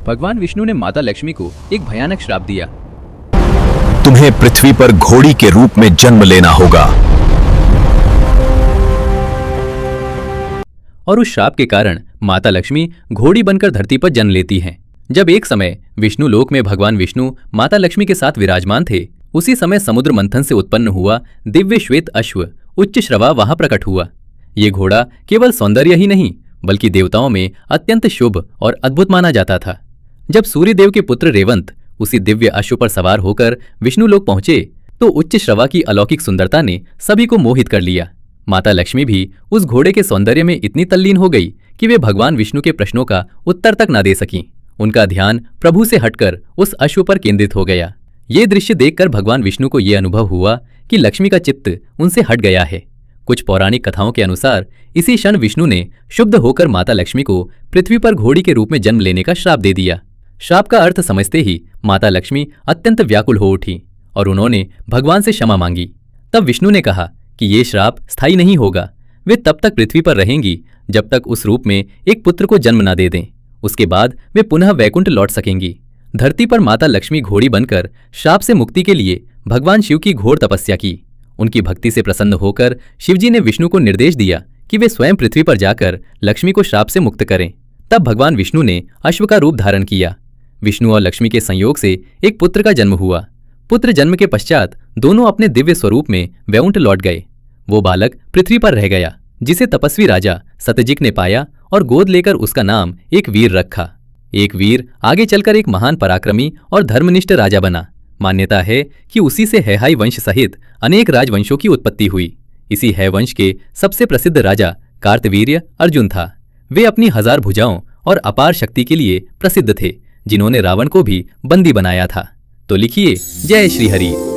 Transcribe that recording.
भगवान विष्णु ने माता लक्ष्मी को एक भयानक श्राप दिया। तुम्हें पृथ्वी पर घोड़ी के रूप में जन्म लेना होगा। और उस श्राप के कारण माता लक्ष्मी घोड़ी बनकर धरती पर जन्म लेती हैं। जब एक समय विष्णु लोक में भगवान विष्णु माता लक्ष्मी के साथ विराजमान थे, उसी समय समुद्र मंथन से उत्पन्न हुआ दिव्य श्वेत अश्व उच्च श्रवा वहां प्रकट हुआ। ये घोड़ा केवल सौंदर्य ही नहीं बल्कि देवताओं में अत्यंत शुभ और अद्भुत माना जाता था। जब सूर्यदेव के पुत्र रेवंत उसी दिव्य अश्व पर सवार होकर विष्णु लोक पहुंचे तो उच्च श्रवा की अलौकिक सुंदरता ने सभी को मोहित कर लिया। माता लक्ष्मी भी उस घोड़े के सौंदर्य में इतनी तल्लीन हो गई कि वे भगवान विष्णु के प्रश्नों का उत्तर तक न दे सकीं। उनका ध्यान प्रभु से हटकर उस अश्व पर केंद्रित हो गया। ये दृश्य देखकर भगवान विष्णु को ये अनुभव हुआ कि लक्ष्मी का चित्त उनसे हट गया है। कुछ पौराणिक कथाओं के अनुसार इसी क्षण विष्णु ने शुद्ध होकर माता लक्ष्मी को पृथ्वी पर घोड़ी के रूप में जन्म लेने का श्राप दे दिया। श्राप का अर्थ समझते ही माता लक्ष्मी अत्यंत व्याकुल हो उठी और उन्होंने भगवान से क्षमा मांगी। तब विष्णु ने कहा कि ये श्राप स्थायी नहीं होगा। वे तब तक पृथ्वी पर रहेंगी जब तक उस रूप में एक पुत्र को जन्म न दे दें। उसके बाद वे पुनः वैकुंठ लौट सकेंगी। धरती पर माता लक्ष्मी घोड़ी बनकर श्राप से मुक्ति के लिए भगवान शिव की घोर तपस्या की। उनकी भक्ति से प्रसन्न होकर शिवजी ने विष्णु को निर्देश दिया कि वे स्वयं पृथ्वी पर जाकर लक्ष्मी को श्राप से मुक्त करें। तब भगवान विष्णु ने अश्व का रूप धारण किया। विष्णु और लक्ष्मी के संयोग से एक पुत्र का जन्म हुआ। पुत्र जन्म के पश्चात दोनों अपने दिव्य स्वरूप में वैकुंठ लौट गए। वो बालक पृथ्वी पर रह गया, जिसे तपस्वी राजा सत्यजित ने पाया और गोद लेकर उसका नाम एक वीर रखा। एक वीर आगे चलकर एक महान पराक्रमी और धर्मनिष्ठ राजा बना। मान्यता है कि उसी से हैहाई वंश सहित अनेक राजवंशों की उत्पत्ति हुई। इसी है वंश के सबसे प्रसिद्ध राजा कार्तवीर्य अर्जुन था। वे अपनी 1000 भुजाओं और अपार शक्ति के लिए प्रसिद्ध थे, जिन्होंने रावण को भी बंदी बनाया था। तो लिखिए, जय श्री हरि।